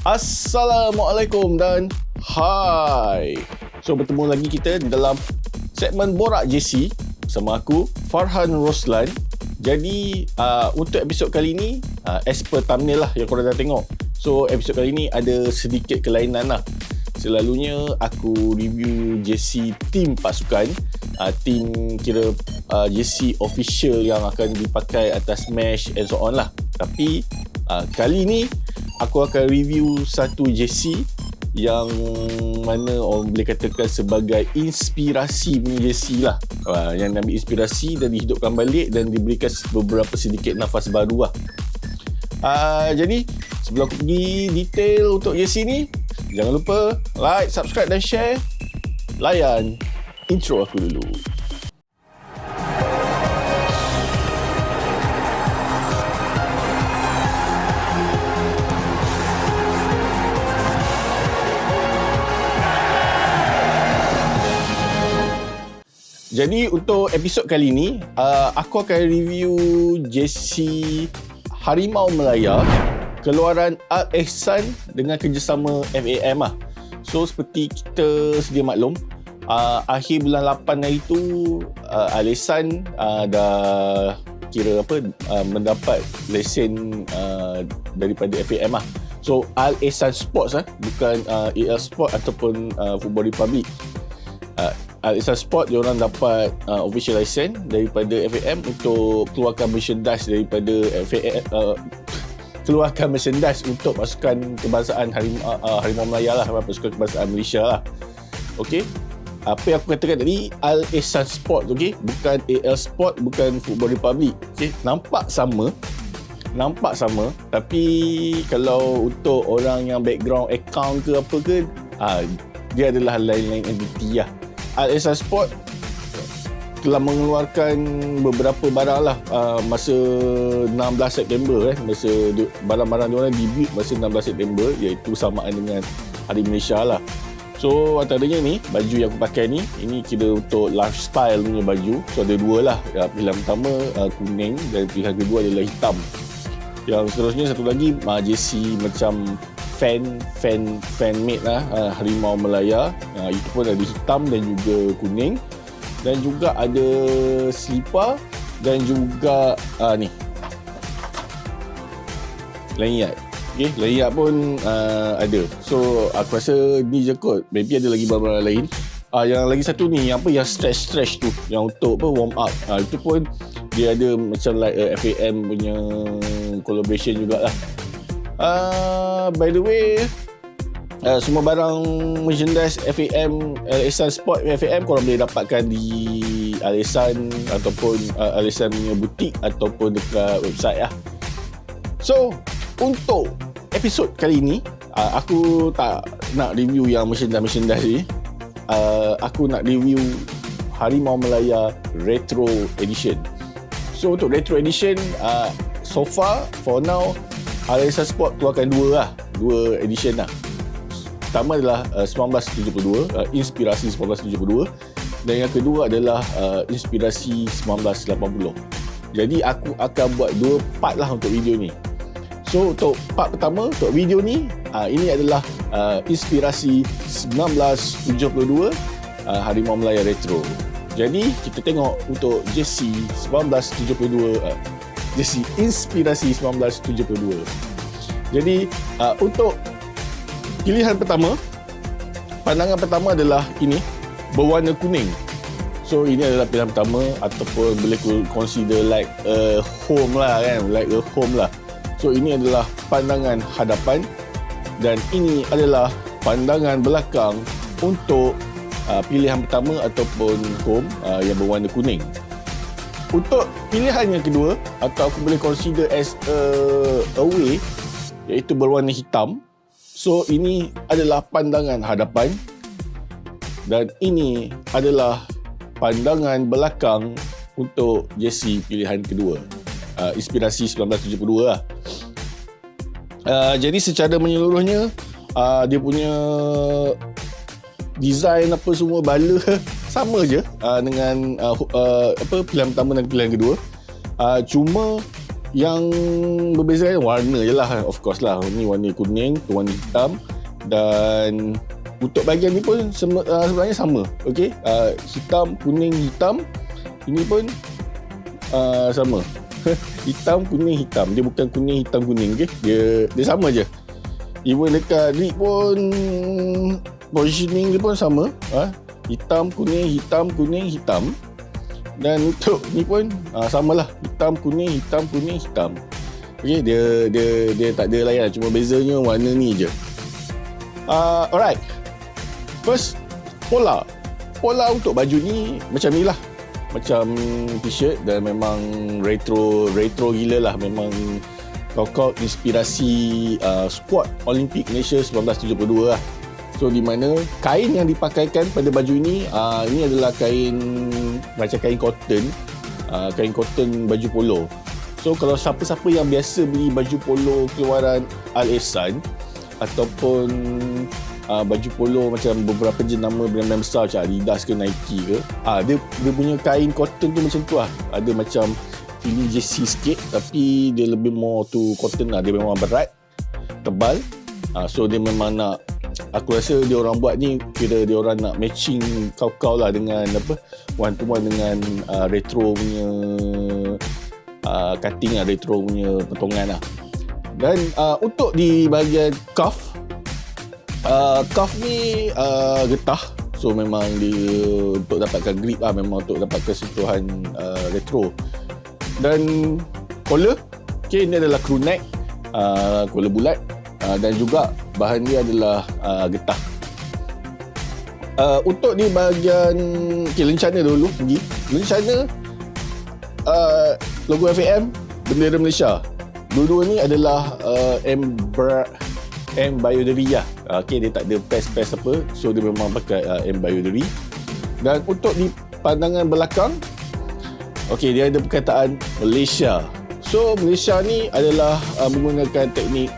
Assalamualaikum dan hai. So bertemu lagi kita di dalam segmen Borak JC bersama aku Farhan Roslan. Jadi untuk episod kali ni as per thumbnail lah yang korang dah tengok. So episod kali ni ada sedikit kelainan lah. Selalunya aku review JC team pasukan, team kira JC official yang akan dipakai atas match and so on lah. Tapi kali ni aku akan review satu JC yang mana orang boleh katakan sebagai inspirasi punya JC lah, yang ambil inspirasi dan dihidupkan balik dan diberikan beberapa sedikit nafas baru lah. Jadi sebelum aku pergi detail untuk JC ni, jangan lupa like, subscribe dan share. Layan intro aku dulu. Jadi untuk episod kali ni, aku akan review JC Harimau Melaya keluaran Al Ihsan dengan kerjasama FAM lah. So seperti kita sedia maklum, akhir bulan 8 hari tu Al Ihsan dah kira mendapat lesen daripada FAM lah. So Al Ihsan Sports bukan EL Sport ataupun Football Republic. Al Ihsan Sport diorang dapat official license daripada FAM untuk keluarkan merchandise daripada FAM, keluarkan merchandise untuk pasukan kebangsaan Harimau Melaya lah, pasukan kebangsaan Malaysia lah. Okey, apa yang aku katakan tadi, Al Ihsan Sport, okey, bukan AL Sport, bukan Football Republic. Okey, nampak sama, tapi kalau untuk orang yang background account ke apa ke, dia adalah lain-lain entiti lah. Al Ihsan Sport telah mengeluarkan beberapa barang lah masa 16 September masa barang-barang diorang debut masa 16 September, iaitu samaan dengan Hari Malaysia lah. So antaranya ni, baju yang aku pakai ni, ini kira untuk lifestyle punya baju. So ada dua lah, pilihan pertama kuning dan pilihan kedua adalah hitam. Yang seterusnya satu lagi JC macam fan made lah, Harimau Melaya, itu pun ada hitam dan juga kuning, dan juga ada slipper dan juga ni lanyard. Okay, lanyard pun ada. So aku rasa ni je kot, maybe ada lagi barang-barang lain. Yang lagi satu ni, yang stretch tu, yang untuk warm up, itu pun dia ada macam like FAM punya collaboration jugalah. By the way, semua barang merchandise FAM, Al Ihsan Sport FAM korang boleh dapatkan di Al Ihsan ataupun Al Ihsan punya butik ataupun dekat website lah. So untuk episod kali ni, aku tak nak review yang merchandise ni. Aku nak review Harimau Melaya Retro Edition. So untuk Retro Edition, so far for now Al Ihsan Sport keluarkan dua edition lah. Pertama adalah 1972, inspirasi 1972, dan yang kedua adalah inspirasi 1980. Jadi aku akan buat dua part lah untuk video ni. So untuk part pertama, untuk video ni, ini adalah inspirasi 1972 Harimau Melaya Retro. Jadi kita tengok untuk JC 1972, JC inspirasi 1972. Jadi untuk pilihan pertama, pandangan pertama adalah ini, berwarna kuning. So ini adalah pilihan pertama, ataupun boleh consider like a home lah kan, like a home lah. So ini adalah pandangan hadapan dan ini adalah pandangan belakang untuk pilihan pertama ataupun home yang berwarna kuning. Untuk pilihan yang kedua, atau aku boleh consider as away, iaitu berwarna hitam. So ini adalah pandangan hadapan dan ini adalah pandangan belakang untuk JC pilihan kedua, inspirasi 1972 lah. Jadi secara menyeluruhnya, dia punya design apa semua, bala sama je dengan pilihan pertama dan pilihan kedua. Cuma Yang berbeza warna je lah, of course lah. Ni warna kuning, tu warna hitam. Dan untuk bahagian ni pun sebenarnya sama. Okay, hitam, kuning, hitam. Ini pun sama. Hitam, kuning, hitam. Dia bukan kuning, hitam, kuning. Okay? Dia sama je. Even dekat rig pun positioning dia pun sama. Hitam, kuning, hitam, kuning, hitam. Dan untuk ni pun samalah. Hitam, kuning, hitam, kuning, hitam. Okay, dia tak ada layan. Cuma bezanya warna ni je. Alright. First, pola. Pola untuk baju ni macam ni lah. Macam t-shirt dan memang retro gila lah. Memang kau inspirasi squad Olimpik Malaysia 1972 lah. So di mana kain yang dipakaikan pada baju ini adalah kain macam kain cotton baju polo. So kalau siapa-siapa yang biasa beli baju polo keluaran Al Ihsan ataupun baju polo macam beberapa jenama brand-brand besar macam Adidas ke Nike ke, dia punya kain cotton tu macam tu lah. Ada macam feeling jersey sikit tapi dia lebih more to cotton lah. Dia memang berat, tebal. So dia memang nak, aku rasa dia orang buat ni kira dia orang nak matching kau lah dengan one to one dengan retro punya cutting lah, retro punya potongan lah. Dan untuk di bahagian cuff ni getah. So memang dia untuk dapatkan grip lah, memang untuk dapatkan sentuhan retro. Dan collar, okay, ini adalah crew neck, collar bulat, dan juga bahan dia adalah getah. Untuk di bahagian lencana dulu pergi. Lencana logo FAM, bendera Malaysia. Dua-dua ni adalah embroidery lah. Okay, dia tak ada pes apa. So dia memang pakai embroidery. Dan untuk di pandangan belakang, okay, dia ada perkataan Malaysia. So Malaysia ni adalah menggunakan teknik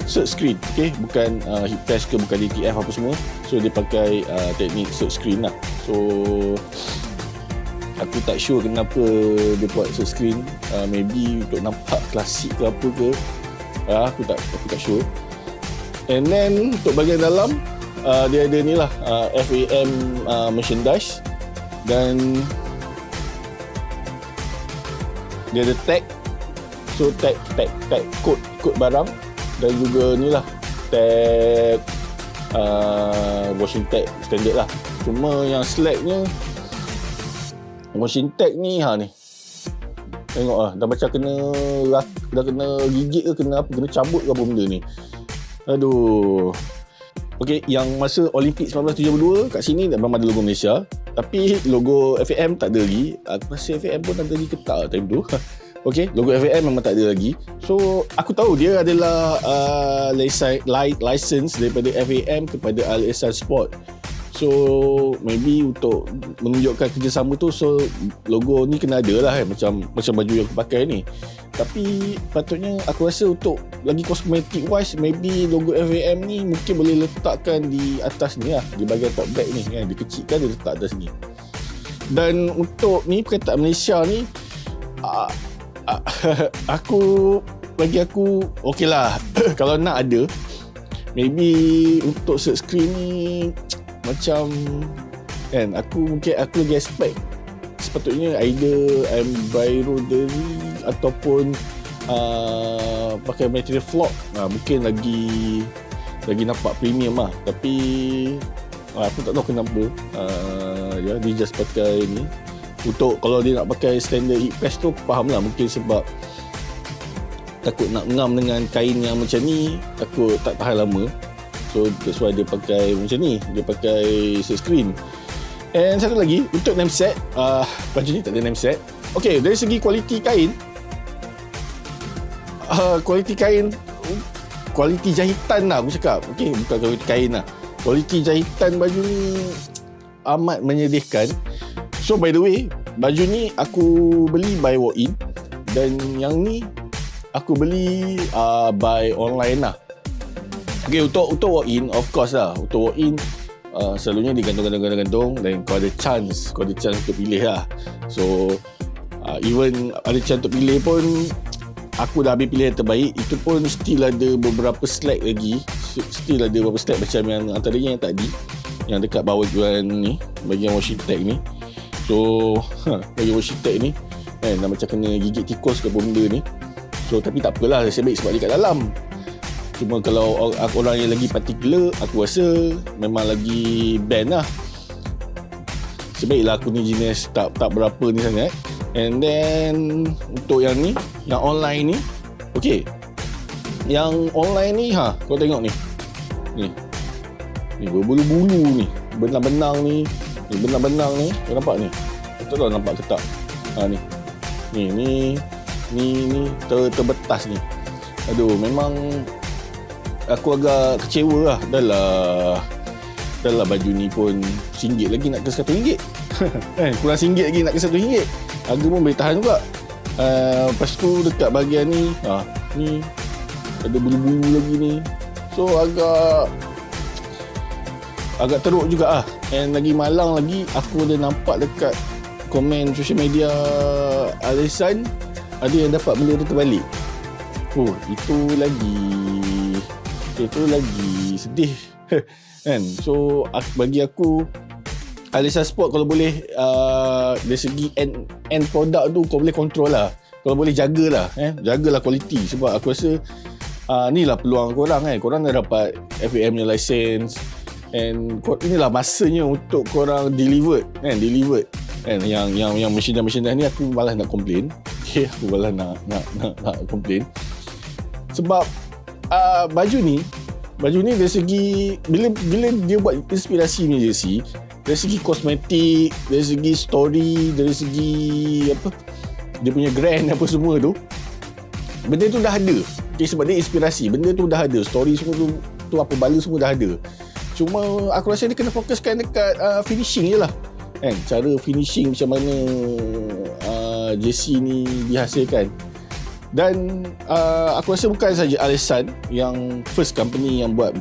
search screen. Okay, bukan heat press ke, bukan DTF apa semua. So dia pakai teknik search screen lah. So aku tak sure kenapa dia buat search screen. Maybe untuk nampak klasik ke apa ke. Aku tak sure. And then untuk bahagian dalam dia ada ni lah FAM merchandise. Dan dia ada tag. So tag kod barang. Dan juga ni lah tag washing tag standard lah. Cuma yang slacknya washing tag ni ni tengok lah, dah macam dah kena gigit ke kena apa, kena cabut ke apa benda ni. Aduh. Okey, yang masa Olimpik 1972 kat sini memang ada logo Malaysia, tapi logo FAM tak ada lagi. Aku rasa FAM pun ada lagi ke tak time tu. Okey, logo FAM memang tak ada lagi. So aku tahu dia adalah license daripada FAM kepada Al Ihsan Sport. So maybe untuk menunjukkan kerjasama tu, so logo ni kena ada lah macam baju yang aku pakai ni. Tapi patutnya aku rasa untuk lagi cosmetic wise, maybe logo FAM ni mungkin boleh letakkan di atas ni lah, di bahagian top back ni kan, dikecilkan dia letak atas ni. Dan untuk ni perkataan Malaysia ni bagi aku okey lah. Kalau nak ada, maybe untuk search screen ni macam kan, aku lagi expect sepatutnya either embroidery ataupun pakai material flock. Mungkin lagi nampak premium lah. Tapi aku tak tahu kenapa dia just pakai ni. Untuk kalau dia nak pakai standard heat press tu, aku faham lah, mungkin sebab takut nak ngam dengan kain yang macam ni, takut tak tahan lama. So that's why dia pakai macam ni, dia pakai silk screen. And satu lagi, untuk name set, baju ni tak ada name set. Okay, dari segi kualiti kain, kualiti jahitan lah aku cakap. Okay, bukan kualiti kain lah, kualiti jahitan baju ni amat menyedihkan. So by the way, baju ni aku beli by walk-in, dan yang ni aku beli by online lah. Okay, untuk walk-in, of course lah, untuk walk-in selalunya digantung, dan kau ada chance untuk pilih lah. So Even ada chance untuk pilih pun, aku dah ambil pilihan terbaik. Itu pun still ada beberapa slack lagi. Still ada beberapa slack macam yang antaranya yang tadi, yang dekat bawah jualan ni, bagian washing tag ni. So bagian washing tag ni dah macam kena gigit tikus ke benda ni. So tapi tak apalah, saya baik sebab dia kat dalam. Cuma kalau orang yang lagi particular, aku rasa memang lagi ban lah. Sebaiklah aku ni jenis tak berapa ni sangat. And then untuk yang ni, yang online ni, okay, yang online ni kau tengok ni berbulu-bulu ni, benang-benang ni, benang-benang ni, kau nampak ni? Tak tahu nampak ke tak? Ni terbetas ni. Aduh, memang aku agak kecewa lah. Dah lah baju ni pun RM1 lagi nak ke RM1. Kurang RM1 lagi nak ke RM1. Harga pun boleh tahan juga. Lepas tu dekat bahagian ni, ni ada bulu-bulu lagi ni. So agak teruk juga . And lagi malang lagi, aku ada nampak dekat komen social media Alisan, ada yang dapat benda tu terbalik. Itu lagi sedih. Kan? So bagi aku, Alisan Sport kalau boleh, dari segi end product tu kau boleh control lah. Kau boleh jagalah, jagalah kualiti. Sebab aku rasa ni lah peluang korang. Korang dah dapat FAM punya license, and inilah masanya untuk korang delivered. Yang mesin-mesin ni aku malas nak komplain. Aku malas nak komplain. Sebab baju ni dari segi bila dia buat inspirasi ni jersey, dari segi kosmetik, dari segi story, dari segi dia punya brand apa semua tu, benda tu dah ada. Sebab dia inspirasi, benda tu dah ada, story semua tu apa bala semua dah ada. Cuma aku rasa dia kena fokuskan dekat finishing je lah. Cara finishing macam mana jersey ni dihasilkan. Dan aku rasa bukan saja Alisan yang first company yang buat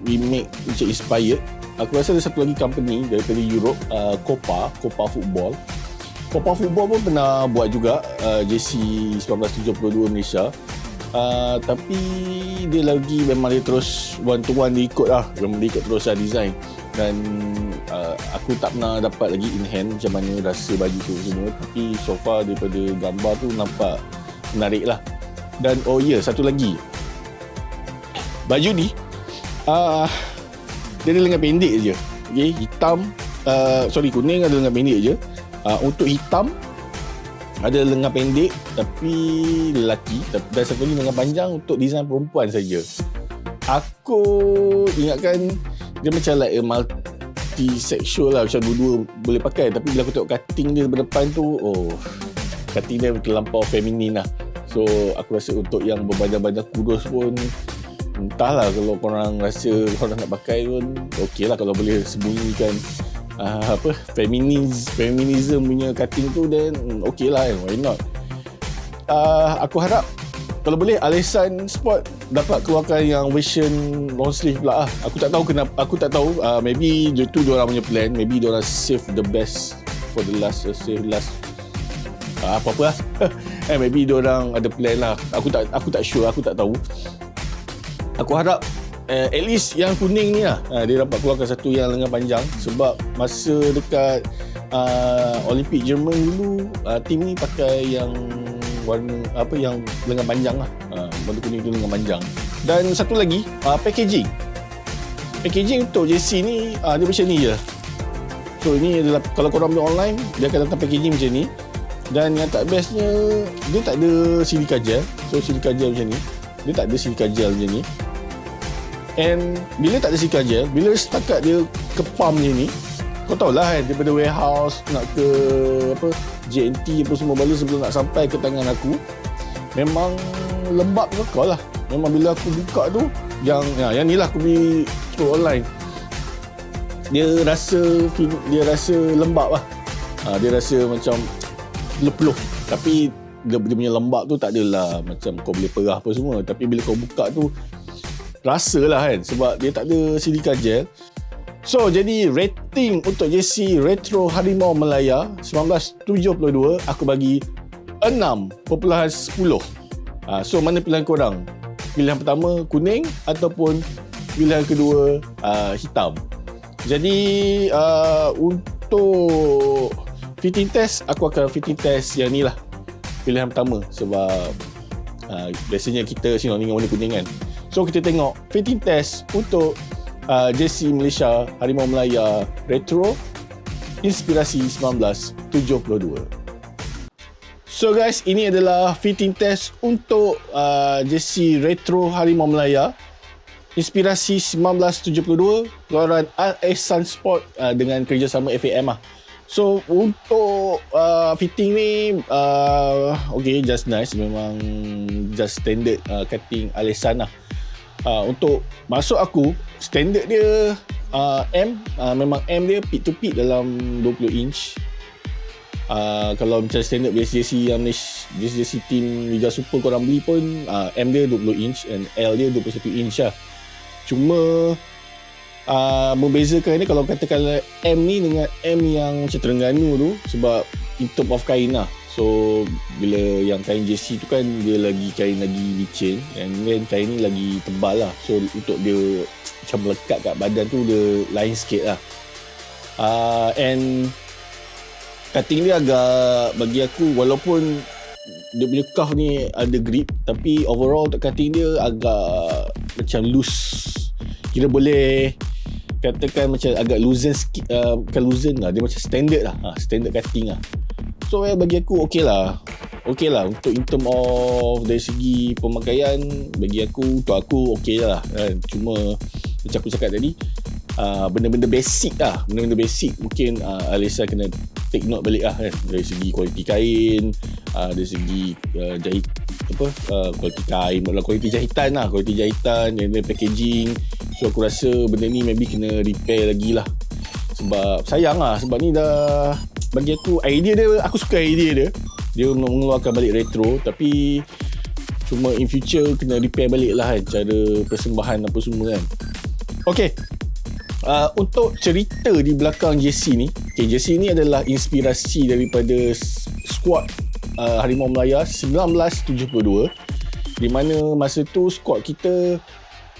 remake macam inspired. Aku rasa ada satu lagi company daripada Europe, Copa Football. Copa Football pun pernah buat juga jersey 1972 Malaysia. Tapi dia lagi memang dia terus one to one dia ikut lah. Memang dia ikut terus lah design. Dan aku tak pernah dapat lagi in hand macam mana rasa baju tu semua. Tapi so far daripada gambar tu nampak menarik lah. Dan satu lagi, baju ni dia ada lengan pendek je. Okay, hitam, kuning ada lengan pendek je. Untuk hitam ada lengan pendek tapi lelaki, dan satu ni lengan panjang untuk design perempuan saja. Aku ingatkan dia macam like a multi-sexual lah, macam dua-dua boleh pakai. Tapi bila aku tengok cutting dia berdepan tu, cutting dia terlampau feminin lah. So aku rasa untuk yang berbadan-badan kurus pun, entahlah, kalau korang rasa korang nak pakai pun okey lah. Kalau boleh sembunyikan feminism punya cutting tu, then okey lah, why not. Aku harap kalau boleh Alisan Sport dapat keluarkan yang version long sleeve pula . Aku tak tahu kenapa, maybe itu diorang punya plan, maybe diorang save the best for the last, apa-apa lah. Maybe diorang ada plan lah. Aku tak sure, aku tak tahu. Aku harap at least yang kuning ni lah, dia dapat keluarkan satu yang lengan panjang. Sebab masa dekat Olympic Jerman dulu, tim ni pakai yang warna yang lengan panjang lah. Warna kuning tu lengan panjang. Dan satu lagi, packaging untuk jersey ni, dia macam ni je. So ini adalah, kalau korang beli online, dia akan datang packaging macam ni. Dan yang tak bestnya, dia tak ada silica gel. So silica gel macam ni, dia tak ada silica gel macam ni. And bila tak ada silica gel, bila setakat dia ke pump macam ni, kau tahulah daripada warehouse nak ke JNT apa semua balik sebelum nak sampai ke tangan aku, memang lembab kekal lah. Memang bila aku buka tu, yang ni lah aku beli through online, dia rasa lembab lah. Dia rasa macam peluh-peluh. Tapi dia punya lembab tu tak adalah macam kau boleh perah apa semua. Tapi bila kau buka tu, rasalah kan, sebab dia tak ada silica gel. So, jadi rating untuk jersey Retro Harimau Melaya 1972 aku bagi 6.10. So, mana pilihan korang? Pilihan pertama kuning ataupun pilihan kedua hitam? Jadi, untuk fitting test, aku akan fitting test yang ni lah. Pilihan pertama sebab biasanya kita sinong dengan warna kuning kan. So, kita tengok fitting test untuk jersey Malaysia Harimau Melaya Retro Inspirasi 1972. So guys, ini adalah fitting test untuk jersey Retro Harimau Melaya Inspirasi 1972 keluaran Al Ihsan Sport dengan kerjasama FAM lah. So untuk fitting ni okay, just nice, memang just standard cutting Al Ihsan lah. Untuk masuk aku, standard dia memang M dia pit to pit dalam 20 inch. Kalau macam standard jersey yang jersey team Liga Super korang beli pun M dia 20 inch and L dia 21 inch lah. Cuma membezakan ni kalau katakan M ni dengan M yang macam Terengganu tu, sebab in term of kain lah. So bila yang kain jersey tu kan dia lagi kain lagi licin, and then kain ni lagi tebal lah. So untuk dia macam melekat kat badan tu dia lain sikit lah. And cutting dia agak, bagi aku, walaupun dia punya cuff ni ada grip, tapi overall untuk cutting dia agak macam loose. Kira boleh katakan macam agak loosen sikit, bukan loosen lah, dia macam standard lah, standard cutting lah. So bagi aku okey lah untuk in term of dari segi pemakaian, bagi aku, untuk aku okey lah kan. Cuma macam aku cakap tadi, benda-benda basic lah, benda-benda basic mungkin Alisa kena take note balik lah kan, dari segi kualiti kain, dari segi jahit kualiti kain, kualiti jahitan dan packaging. So aku rasa benda ni maybe kena repair lagi lah, sebab sayang lah, sebab ni dah, bagi aku idea dia, aku suka idea dia mengeluarkan balik retro, tapi cuma in future kena repair balik lah kan, cara persembahan apa semua kan. Okay, untuk cerita di belakang jersey ni, jersey ni adalah inspirasi daripada squad Harimau Melaya 1972, di mana masa tu squad kita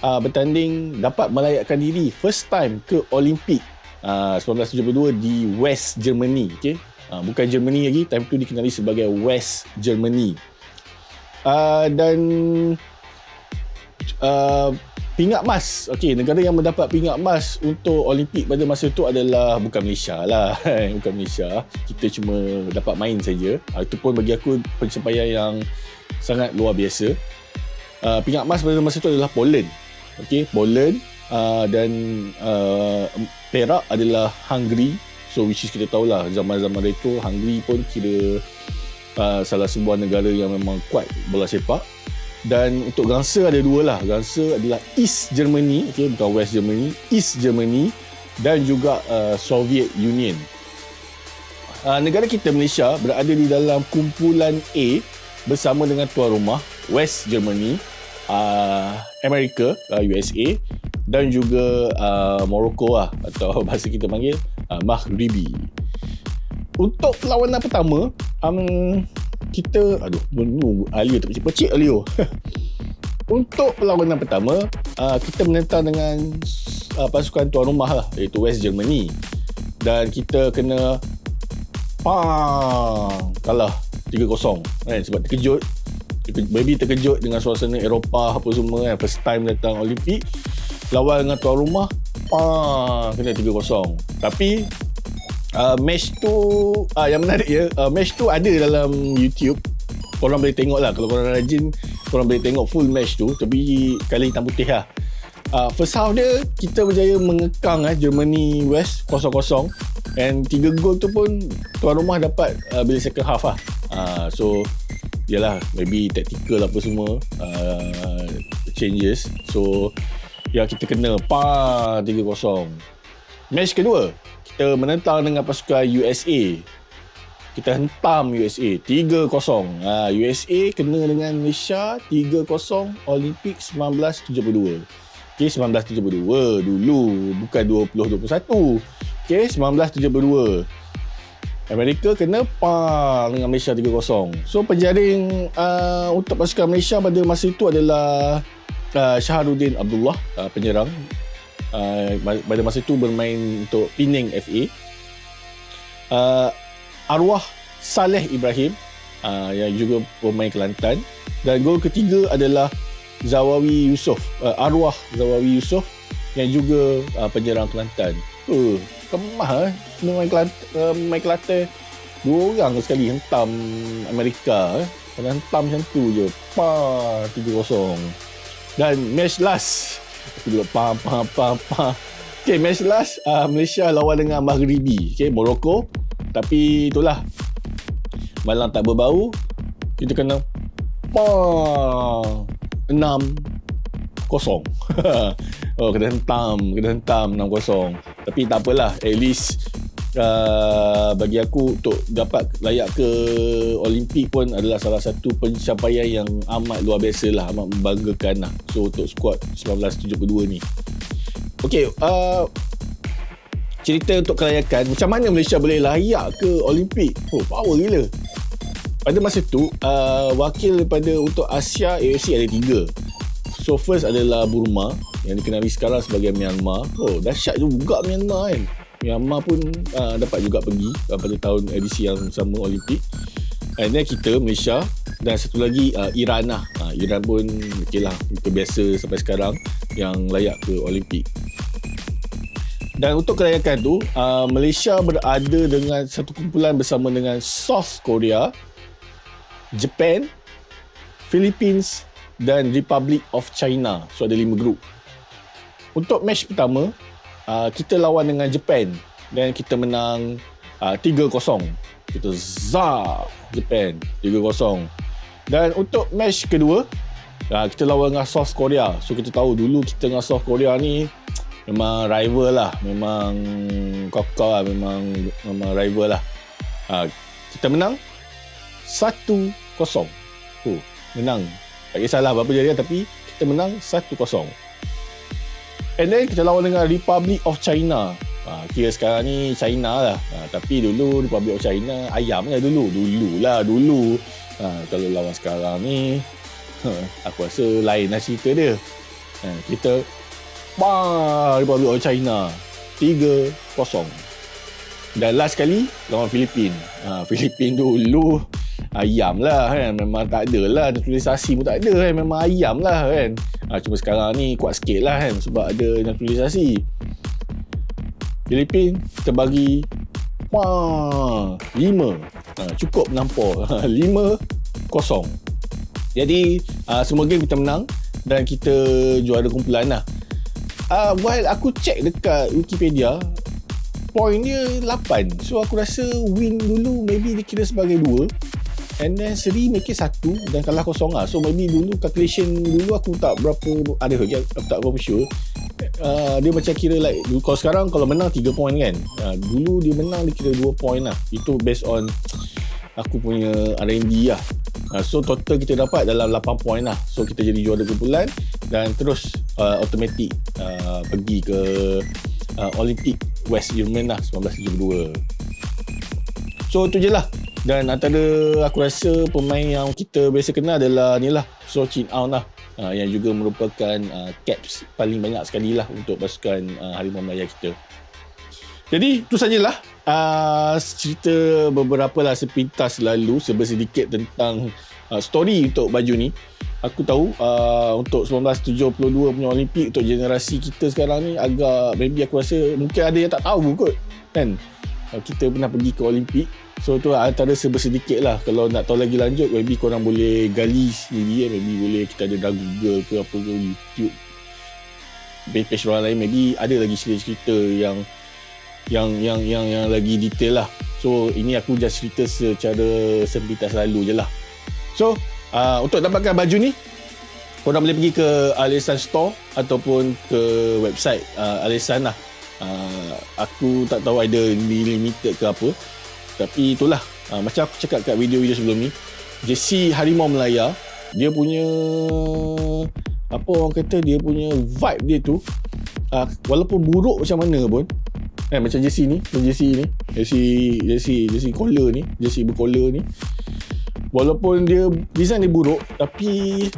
bertanding dapat melayakkan diri first time ke Olimpik 1972 di West Germany. Okay? Bukan Germany lagi, time tu dikenali sebagai West Germany. Dan pingat emas, okay, negara yang mendapat pingat emas untuk Olimpik pada masa tu adalah bukan Malaysia lah. Bukan Malaysia, kita cuma dapat main saja. Itu pun bagi aku pencapaian yang sangat luar biasa. Pingat emas pada masa tu adalah Poland. Okay, Poland, dan perak adalah Hungary. So which is kita tahulah zaman-zaman retro Hungary pun kira salah sebuah negara yang memang kuat bola sepak. Dan untuk gangsa ada dua lah. Gangsa adalah East Germany, okay, bukan West Germany, East Germany, dan juga Soviet Union. Negara kita Malaysia berada di dalam kumpulan A bersama dengan tuan rumah West Germany, Amerika, USA, dan juga Morocco lah, atau bahasa kita panggil Maghribi. Untuk perlawanan pertama, kita Alio tak pecik Alio. Untuk perlawanan pertama, kita menentang dengan pasukan tuan rumah lah, iaitu West Germany, dan kita kena kalah 3-0 kan, sebab terkejut dengan suasana Eropah apa semua kan, first time datang Olimpik, lawan dengan tuan rumah, kena 3-0. Tapi match tu yang menarik ya, match tu ada dalam YouTube, korang boleh tengok lah, kalau korang rajin korang boleh tengok full match tu, tapi kali hitam putih lah. First half dia kita berjaya mengekang Germany West 0-0, and 3 gol tu pun tuan rumah dapat bila second half lah. So yalah, maybe tactical apa semua changes, so ya kita kena 3-0. Match kedua kita menentang dengan pasukan USA. Kita hentam USA 3-0. USA kena dengan Malaysia 3-0 Olimpik 1972. Okay, 1972 dulu, bukan 2021. Okay, 1972. Amerika kena pang dengan Malaysia 3-0. So penjaring untuk pasukan Malaysia pada masa itu adalah Syaharuddin Abdullah, penyerang. Pada masa itu bermain untuk Penang FA. Arwah Saleh Ibrahim, yang juga pemain Kelantan. Dan gol ketiga adalah Zawawi Yusof, Arwah Zawawi Yusof yang juga penyerang Kelantan. Kemah main Kelantan. 2 orang sekali hentam Amerika. Hentam macam tu je. 3-0. Dan match last, aku duduk pam. Okay, match last Malaysia lawan dengan Maghribi. Okay, Morocco. Tapi itulah, malang tak berbau, kita kena 6-0. kena hentam 6-0. Tapi tak apalah, at least bagi aku untuk dapat layak ke Olimpik pun adalah salah satu pencapaian yang amat luar biasa lah, amat membanggakan lah. So untuk skuad 1972 ni. Okay, cerita untuk kelayakan, macam mana Malaysia boleh layak ke Olimpik. Power gila. Pada masa tu wakil daripada untuk Asia AFC ada 3. So first adalah Burma, yang dikenali sekarang sebagai Myanmar. Dahsyat juga Myanmar kan. Myanmar pun dapat juga pergi pada tahun edisi yang sama Olimpik. And then kita Malaysia, dan satu lagi Iran lah. Iran pun okay lah, itu biasa sampai sekarang yang layak ke Olimpik. Dan untuk kelayakan tu, Malaysia berada dengan satu kumpulan bersama dengan South Korea, Japan, Philippines dan Republic of China. So ada 5 grup. Untuk match pertama, kita lawan dengan Japan dan kita menang 3-0. Kita Japan 3-0. Dan untuk match kedua, kita lawan dengan South Korea. So kita tahu dulu kita dengan South Korea ni memang rival lah, memang kokor lah, memang rival lah. Kita menang 1-0. Menang, tak kisahlah berapa dia, tapi kita menang 1-0. And then kita lawan dengan Republic of China. Kira sekarang ni China lah. Tapi dulu Republic of China ayam lah dulu. Kalau lawan sekarang ni, aku rasa lain lah cerita dia. Kita Republic of China 3-0. Dan last kali lawan Filipin. Filipin dulu ayam lah kan. Memang tak ada lah, naturalisasi pun tak ada kan. Memang ayam lah kan. Cuma sekarang ni kuat sikit lah kan, sebab ada naturalisasi. Filipin kita bagi 5. Cukup menampar 5-0. Jadi semua game kita menang dan kita juara kumpulan lah. While aku check dekat Wikipedia, point dia 8. So aku rasa win dulu maybe dikira sebagai 2, and then seri make it 1 dan kalah 0 lah. So maybe dulu calculation dulu aku tak berapa ada lagi, aku tak berapa sure. Dia macam kira like kalau sekarang kalau menang 3 point kan, dulu dia menang dia kira 2 point lah. Itu based on aku punya R&D lah. So total kita dapat dalam 8 point lah. So kita jadi juara kumpulan dan terus automatic pergi ke Olympic West Yemen lah 1972. So tu je lah. Dan antara aku rasa pemain yang kita biasa kenal adalah ni lah, So Chin Aun lah, yang juga merupakan caps paling banyak sekali lah untuk pasukan Harimau Melaya kita. Jadi itu sajalah cerita beberapa lah sepintas lalu, sedikit tentang story untuk baju ni. Aku tahu untuk 1972 punya Olimpik, untuk generasi kita sekarang ni agak, maybe aku rasa mungkin ada yang tak tahu kot kan, kita pernah pergi ke Olimpik. So tu antara sedikit lah. Kalau nak tahu lagi lanjut, maybe korang boleh gali sendiri maybe boleh kita ada dalam Google ke apa ke, YouTube, page orang lain, maybe ada lagi cerita-cerita yang lagi detail lah. So ini aku just cerita secara sepintas lalu je lah. So untuk dapatkan baju ni, korang boleh pergi ke Alisan Store ataupun ke website Alisan lah. Aku tak tahu ada limited ke apa, tapi itulah macam aku cakap kat video-video sebelum ni, jersey Harimau Melaya dia punya apa orang kata, dia punya vibe dia tu, walaupun buruk macam mana pun, macam jersey collar ni, jersey bercollar ni, walaupun dia design dia buruk, tapi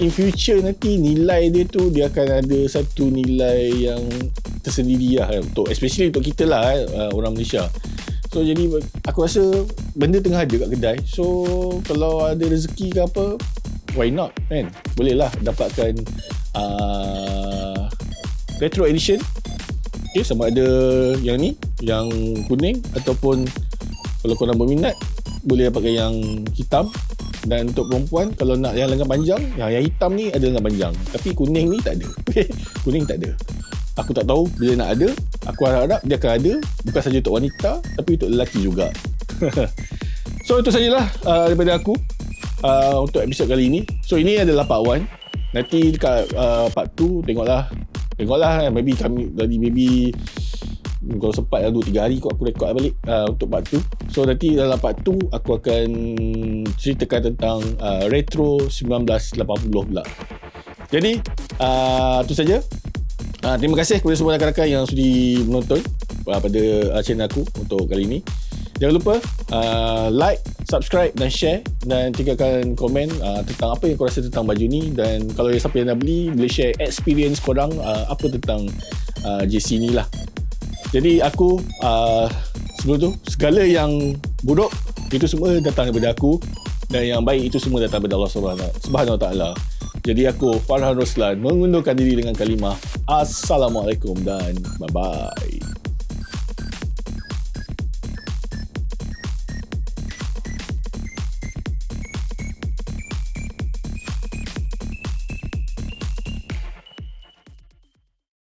in future nanti nilai dia tu, dia akan ada satu nilai yang tersendiri lah, especially untuk kita lah, orang Malaysia. So jadi aku rasa benda tengah ada kat kedai. So kalau ada rezeki ke apa, why not kan? Boleh lah dapatkan retro edition. Okay, sama ada yang ni, yang kuning, ataupun kalau korang berminat boleh dapatkan yang hitam. Dan untuk perempuan, kalau nak yang lengan panjang, yang hitam ni ada lengan panjang, tapi kuning ni tak ada. Kuning tak ada. Aku tak tahu bila nak ada. Aku harap dia akan ada, bukan saja untuk wanita, tapi untuk lelaki juga. So itu sajalah daripada aku untuk episod kali ini. So ini adalah part 1. Nanti dekat part 2 tengoklah maybe kalau sempat 2-3 hari aku rekod balik untuk part 2. So nanti dalam part 2 aku akan ceritakan tentang retro 1980 pula. Jadi itu saja. Terima kasih kepada semua rakan-rakan yang sudi menonton pada channel aku untuk kali ini. Jangan lupa like, subscribe dan share, dan tinggalkan komen tentang apa yang kau rasa tentang baju ni. Dan kalau siapa yang nak beli, boleh share experience korang apa tentang JC ni lah. Jadi aku sebelum tu, segala yang buruk itu semua datang daripada aku, dan yang baik itu semua datang daripada Allah Subhanahu Wa Taala. Jadi aku, Farhan Roslan, mengundurkan diri dengan kalimah Assalamualaikum dan bye-bye.